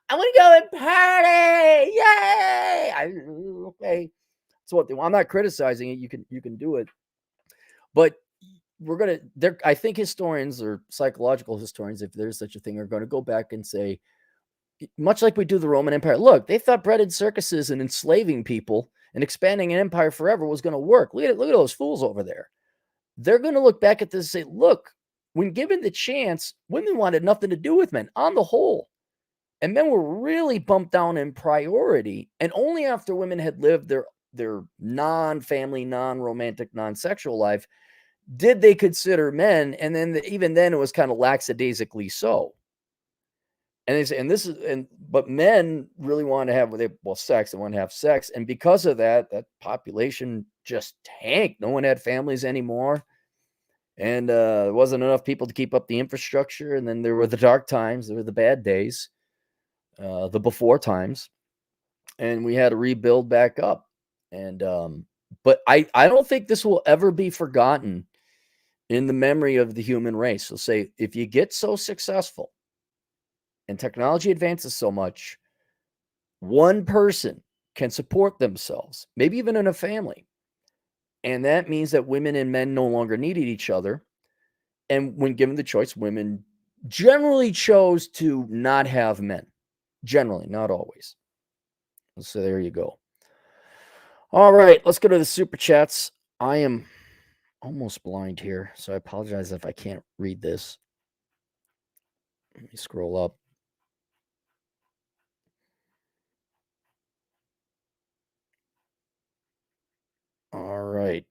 Speaker 2: I want to go and party. Yay! Okay. So what they want. I'm not criticizing it. You can do it. But I think historians or psychological historians, if there's such a thing, are going to go back and say, much like we do the Roman Empire, look, they thought bread and circuses and enslaving people and expanding an empire forever was going to work. Look at those fools over there. They're going to look back at this and say, look, when given the chance, women wanted nothing to do with men on the whole. And men were really bumped down in priority. And only after women had lived their non-family, non-romantic, non-sexual life did they consider men. And then even then it was kind of lackadaisically so. And they say, but men really want to have sex. They want to have sex. And because of that population just tanked. No one had families anymore. And there wasn't enough people to keep up the infrastructure. And then there were the dark times. There were the bad days, the before times. And we had to rebuild back up. And, but I don't think this will ever be forgotten in the memory of the human race. So say, if you get so successful, and technology advances so much, one person can support themselves, maybe even in a family. And that means that women and men no longer needed each other. And when given the choice, women generally chose to not have men. Generally, not always. So there you go. All right, let's go to the super chats. I am almost blind here, so I apologize if I can't read this. Let me scroll up. All right.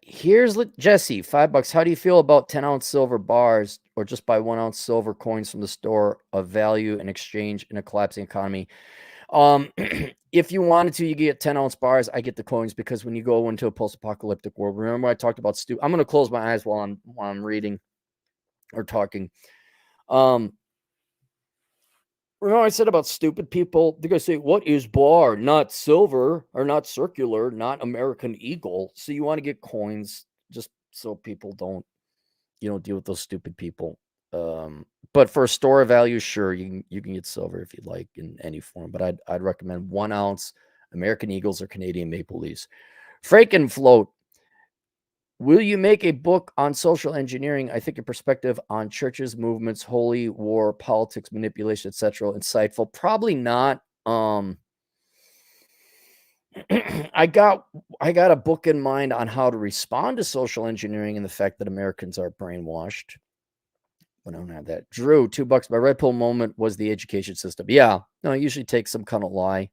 Speaker 2: Here's Jesse, $5. How do you feel about 10-ounce silver bars or just buy 1-ounce silver coins from the store of value and exchange in a collapsing economy? If you wanted to, you get 10-ounce bars. I get the coins because when you go into a post-apocalyptic world, remember I talked about I'm going to close my eyes while I'm reading or talking. Remember I said about stupid people? They're going to say, what is bar? Not silver or not circular, not American Eagle. So you want to get coins just so people don't deal with those stupid people. But for a store of value, sure, you can get silver if you'd like in any form. But I'd recommend 1 ounce American Eagles or Canadian Maple Leafs. Frankenfloat. Will you make a book on social engineering? I think your perspective on churches, movements, holy war, politics, manipulation, etc. insightful. Probably not. I got a book in mind on how to respond to social engineering and the fact that Americans are brainwashed. I don't have that. Drew, $2. My red pill moment was the education system. Yeah, no, I usually take some kind of lie.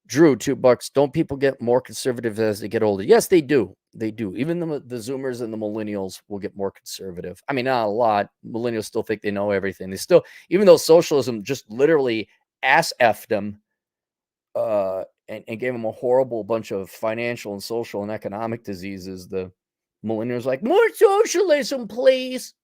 Speaker 2: Drew, $2. Don't people get more conservative as they get older? Yes, they do. They do. Even the Zoomers and the millennials will get more conservative. I mean, not a lot. Millennials still think they know everything. They still, even though socialism just literally ass-effed them and gave them a horrible bunch of financial and social and economic diseases, the millennials like, more socialism, please.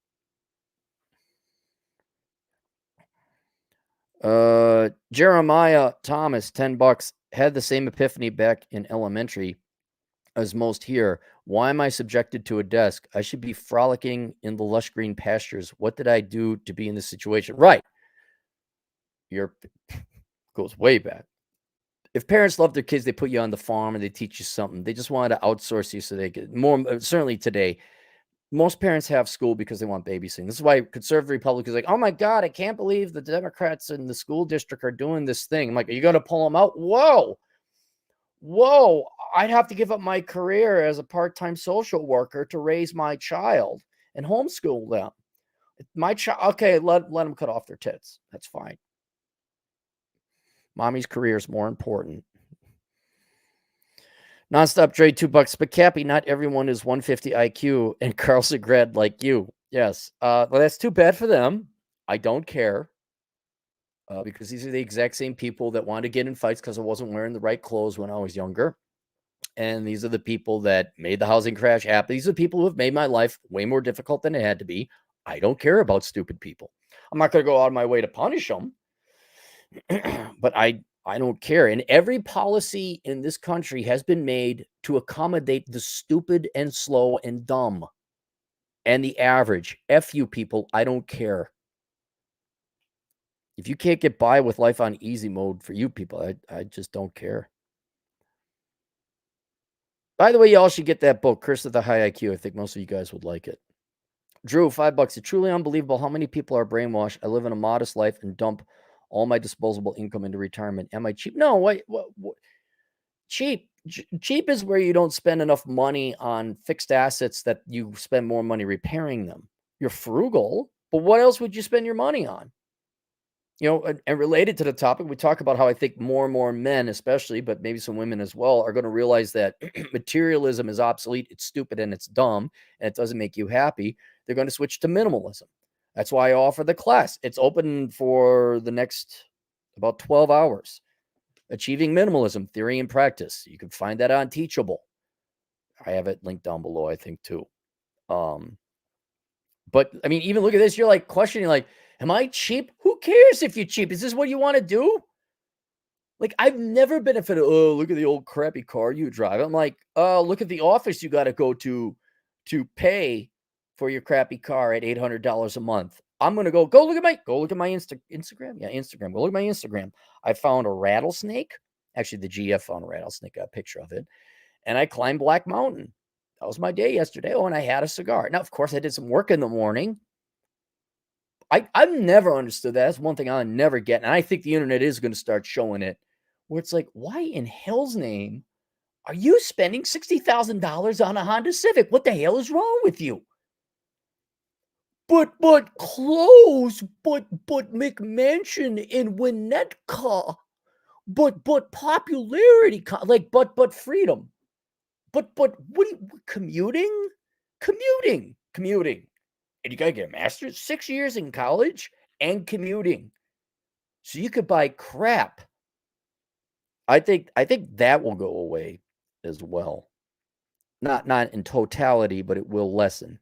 Speaker 2: Jeremiah Thomas, $10, had the same epiphany back in elementary as most here. Why am I subjected to a desk? I should be frolicking in the lush green pastures. What did I do to be in this situation? Right. Your goes way back. If parents love their kids, they put you on the farm and they teach you something. They just wanted to outsource you so they could more. Certainly today, most parents have school because they want babysitting. This is why conservative Republicans are like, oh my God, I can't believe the Democrats in the school district are doing this thing. I'm like, are you going to pull them out? Whoa, I'd have to give up my career as a part-time social worker to raise my child and homeschool them. My child, okay, let them cut off their tits. That's fine. Mommy's career is more important. Nonstop Dre, $2. But Cappy, not everyone is 150 IQ and Carlson grad like you. Yes. Well, that's too bad for them. I don't care. Because these are the exact same people that want to get in fights because I wasn't wearing the right clothes when I was younger. And these are the people that made the housing crash happen. These are the people who have made my life way more difficult than it had to be. I don't care about stupid people. I'm not going to go out of my way to punish them. But I don't care. And every policy in this country has been made to accommodate the stupid and slow and dumb and the average. F you people, I don't care. If you can't get by with life on easy mode for you people, I just don't care. By the way, y'all should get that book, Curse of the High IQ. I think most of you guys would like it. Drew, $5. It's truly unbelievable how many people are brainwashed. I live in a modest life and dump all my disposable income into retirement. Am I cheap? No, what? Cheap. Cheap is where you don't spend enough money on fixed assets that you spend more money repairing them. You're frugal, but what else would you spend your money on? And related to the topic, we talk about how I think more and more men, especially, but maybe some women as well, are going to realize that materialism is obsolete, it's stupid, and it's dumb, and it doesn't make you happy. They're going to switch to minimalism. That's why I offer the class. It's open for the next about 12 hours. Achieving Minimalism, Theory and Practice. You can find that on Teachable. I have it linked down below, I think, too. But, I mean, even look at this. You're, like, questioning, like, am I cheap? Who cares if you're cheap? Is this what you want to do? Like, I've never benefited. Oh, look at the old crappy car you drive. I'm like, oh, look at the office you got to go to pay for your crappy car at $800 a month. I'm gonna go look at my Instagram. Yeah, Instagram. Go look at my Instagram. I found a rattlesnake. Actually, the GF found a rattlesnake. Got a picture of it, and I climbed Black Mountain. That was my day yesterday. Oh, and I had a cigar. Now, of course, I did some work in the morning. I've never understood that. That's one thing I'll never get, and I think the internet is going to start showing it, where it's like, why in hell's name are you spending $60,000 on a Honda Civic? What the hell is wrong with you? But clothes, but McMansion and Winnetka, but popularity, but freedom, but what are you commuting? And you gotta get a master's, 6 years in college and commuting. So you could buy crap I think that will go away as well. Not in totality, but it will lessen.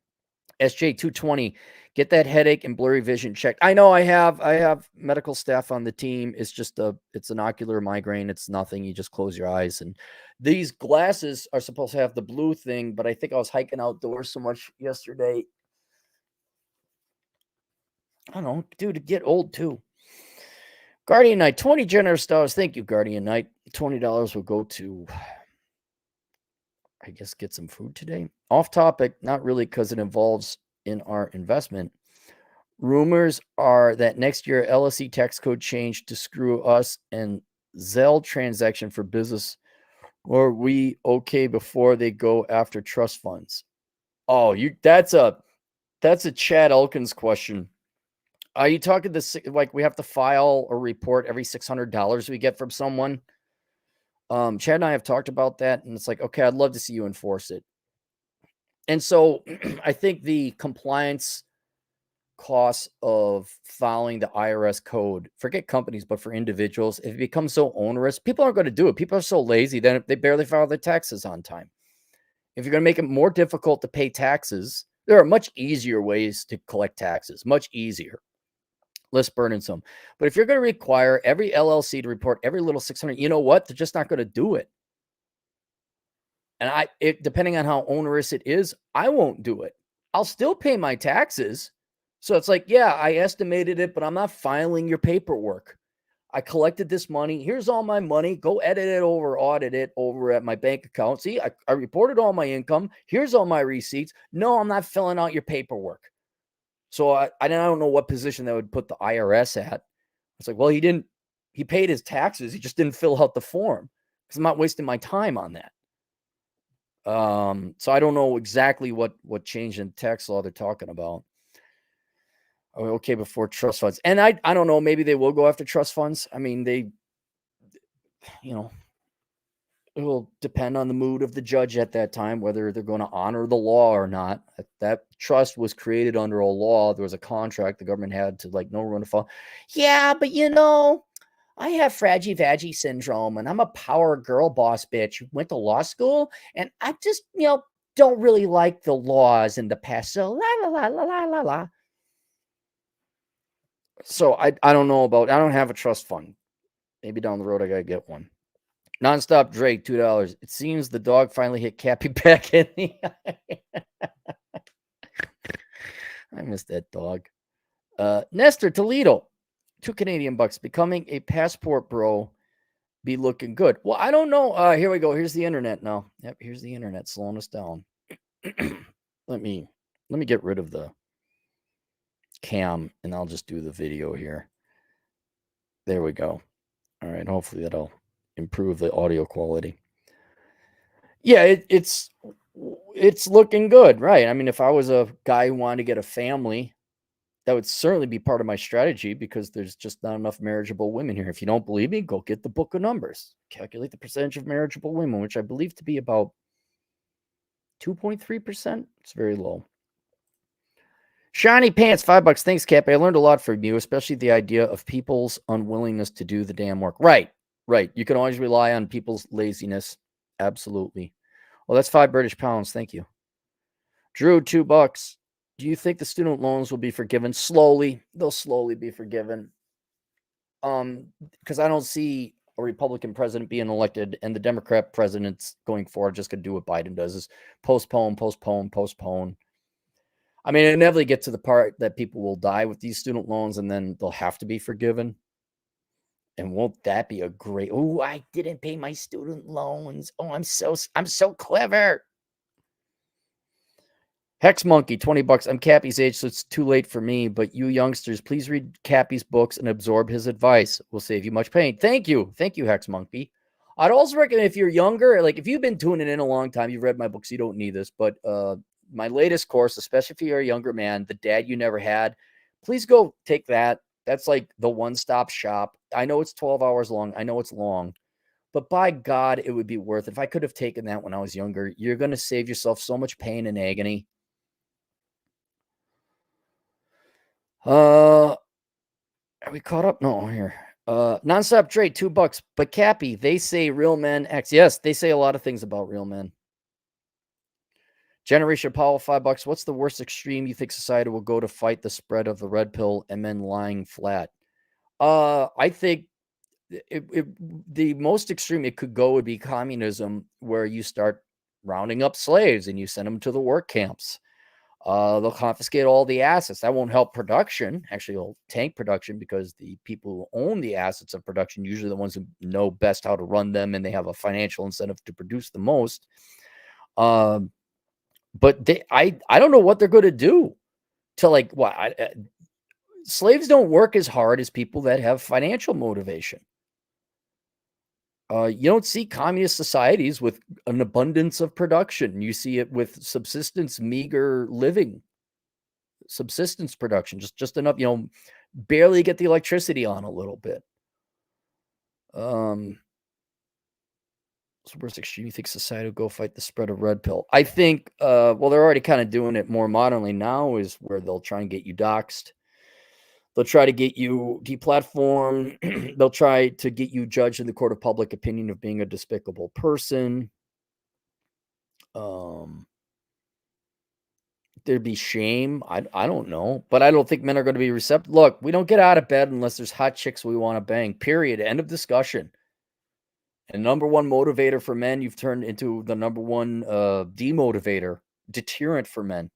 Speaker 2: SJ220, get that headache and blurry vision checked. I know I have medical staff on the team. It's just it's an ocular migraine. It's nothing. You just close your eyes. And these glasses are supposed to have the blue thing, but I think I was hiking outdoors so much yesterday. I don't know, dude, to get old too. Guardian Knight, 20 generous dollars. Thank you, Guardian Knight. $20 will go to, I guess, get some food today. Off topic, not really, because it involves in our investment. Rumors are that next year LSE tax code change to screw us and Zelle transaction for business. Or we okay before they go after trust funds? Oh, that's a Chad Elkins question. Are you talking this like we have to file a report every $600 we get from someone? Chad and I have talked about that, and it's like, okay, I'd love to see you enforce it. And so I think the compliance costs of following the IRS code, forget companies, but for individuals, if it becomes so onerous, people aren't going to do it. People are so lazy that they barely file their taxes on time. If you're going to make it more difficult to pay taxes, there are much easier ways to collect taxes, much easier, less burdensome. But if you're going to require every LLC to report every little 600, you know what? They're just not going to do it. And depending on how onerous it is, I won't do it. I'll still pay my taxes. So it's like, yeah, I estimated it, but I'm not filing your paperwork. I collected this money. Here's all my money. Go edit it over, audit it over at my bank account. See, I reported all my income. Here's all my receipts. No, I'm not filling out your paperwork. So I don't know what position that would put the IRS at. It's like, well, he paid his taxes. He just didn't fill out the form because I'm not wasting my time on that. So I don't know exactly what change in tax law they're talking about. Okay, before trust funds. And I don't know, maybe they will go after trust funds. I mean, it will depend on the mood of the judge at that time, whether they're going to honor the law or not. That trust was created under a law. There was a contract the government had to know run to fall. Yeah, but I have fraggy-vaggy syndrome, and I'm a power girl boss bitch who went to law school, and I just, don't really like the laws in the past. So la la la la la la la. So I don't know I don't have a trust fund. Maybe down the road I gotta get one. Nonstop Drake, $2. It seems the dog finally hit Cappy back in the eye. I miss that dog. Nestor Toledo, $2 becoming a passport bro be looking good. Well, I don't know. Here we go. Here's the internet now. Yep, here's the internet slowing us down. Let me get rid of the cam and I'll just do the video here. There we go. All right, hopefully that'll improve the audio quality. Yeah, it's looking good, right? I mean, if I was a guy who wanted to get a family, that would certainly be part of my strategy because there's just not enough marriageable women here. If you don't believe me, go get the book of numbers. Calculate the percentage of marriageable women, which I believe to be about 2.3%. It's very low. Shiny Pants, $5. Thanks, Cap. I learned a lot from you, especially the idea of people's unwillingness to do the damn work. Right. You can always rely on people's laziness. Absolutely. Well, that's 5 British pounds. Thank you. Drew, $2. Do you think the student loans will be forgiven slowly? They'll slowly be forgiven. Because I don't see a Republican president being elected and the Democrat presidents going forward just going to do what Biden does is postpone. I mean, it inevitably get to the part that people will die with these student loans and then they'll have to be forgiven. And won't that be a great, oh, I didn't pay my student loans. Oh, I'm so clever. Hex Monkey, $20. I'm Cappy's age, so it's too late for me. But you youngsters, please read Cappy's books and absorb his advice. Will save you much pain. Thank you, Hex Monkey. I'd also recommend if you're younger, like if you've been tuning in a long time, you've read my books, you don't need this. But my latest course, especially if you're a younger man, The Dad You Never Had, please go take that. That's like the one-stop shop. I know it's 12 hours long. I know it's long. But by God, it would be worth it. If I could have taken that when I was younger, you're going to save yourself so much pain and agony. Are we caught up? No, here. Nonstop Dre, $2. But Cappy, they say real men X. Yes, they say a lot of things about real men. Generation Powell, $5. What's the worst extreme you think society will go to fight the spread of the red pill and men lying flat? I think the most extreme it could go would be communism, where you start rounding up slaves and you send them to the work camps. They'll confiscate all the assets. That won't help production. Actually, it'll tank production, because the people who own the assets of production, usually the ones who know best how to run them, and they have a financial incentive to produce the most. But I don't know what they're going to do to, like, what slaves don't work as hard as people that have financial motivation. You don't see communist societies with an abundance of production. You see it with subsistence, meager living, subsistence production, just enough, barely get the electricity on a little bit. So worst extreme you think society will go fight the spread of red pill? I think, well, they're already kind of doing it more modernly now, is where they'll try and get you doxxed. They'll try to get you deplatformed. They'll try to get you judged in the court of public opinion of being a despicable person. There'd be shame. I don't know, but I don't think men are going to be receptive. Look, we don't get out of bed unless there's hot chicks we want to bang, period. End of discussion. And number one motivator for men, you've turned into the number one demotivator, deterrent for men.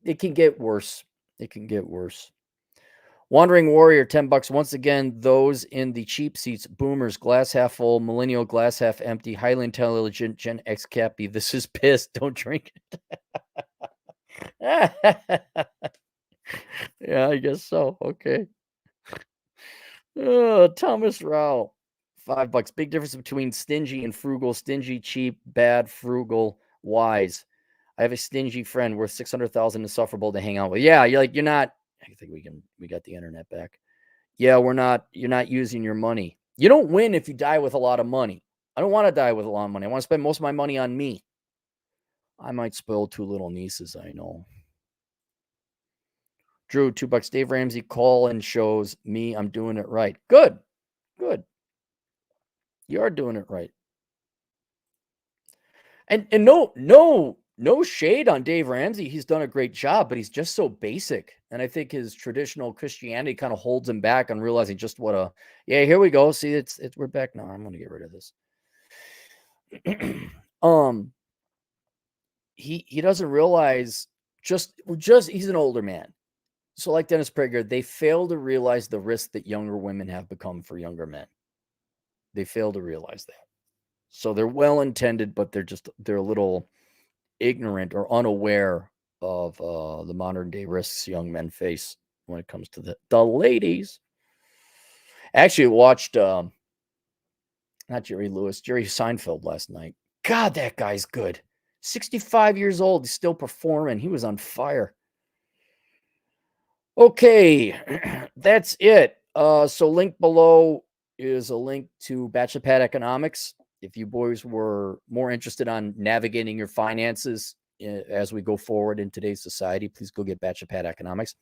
Speaker 2: It can get worse. It can get worse. Wandering Warrior, $10. Once again, those in the cheap seats, boomers, glass half full, millennial, glass half empty, highly intelligent, Gen X Cappy. This is piss. Don't drink it. Yeah, I guess so. Okay. Thomas Rao, $5. Big difference between stingy and frugal. Stingy, cheap, bad, frugal, wise. I have a stingy friend worth 600,000 insufferable to hang out with. Yeah, you're not. I think we got the internet back. Yeah, you're not using your money. You don't win if you die with a lot of money. I don't want to die with a lot of money. I want to spend most of my money on me. I might spoil 2 little nieces, I know. Drew, $2. Dave Ramsey call and shows me I'm doing it right. Good. You are doing it right. And no shade on Dave Ramsey. He's done a great job, but he's just so basic. And I think his traditional Christianity kind of holds him back on realizing just what here we go. See, we're back now. I'm going to get rid of this. He doesn't realize just he's an older man. So like Dennis Prager, they fail to realize the risk that younger women have become for younger men. They fail to realize that. So they're well-intended, but they're a little ignorant or unaware of the modern day risks young men face when it comes to the ladies. I actually watched not Jerry Lewis, Jerry Seinfeld last night. God, that guy's good. 65 years old, he's still performing. He was on fire. Okay, that's it. So link below is a link to Bachelor Pad Economics. If you boys were more interested on navigating your finances as we go forward in today's society, please go get Bachelor Pad Economics.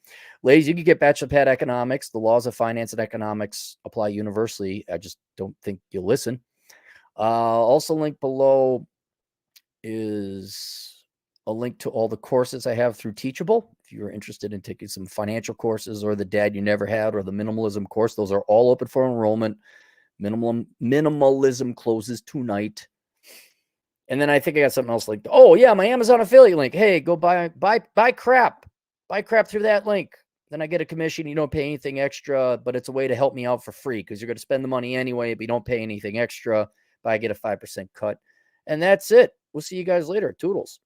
Speaker 2: Ladies, you can get Bachelor Pad Economics. The laws of finance and economics apply universally. I just don't think you'll listen. Also linked below is a link to all the courses I have through Teachable. If you're interested in taking some financial courses, or the dad you never had, or the minimalism course, those are all open for enrollment. Minimalism closes tonight. And then I think I got something else linked. Oh yeah, my Amazon affiliate link. Hey, go buy crap. Buy crap through that link. Then I get a commission. You don't pay anything extra, but it's a way to help me out for free, because you're going to spend the money anyway, but you don't pay anything extra, but I get a 5% cut. And that's it. We'll see you guys later. Toodles.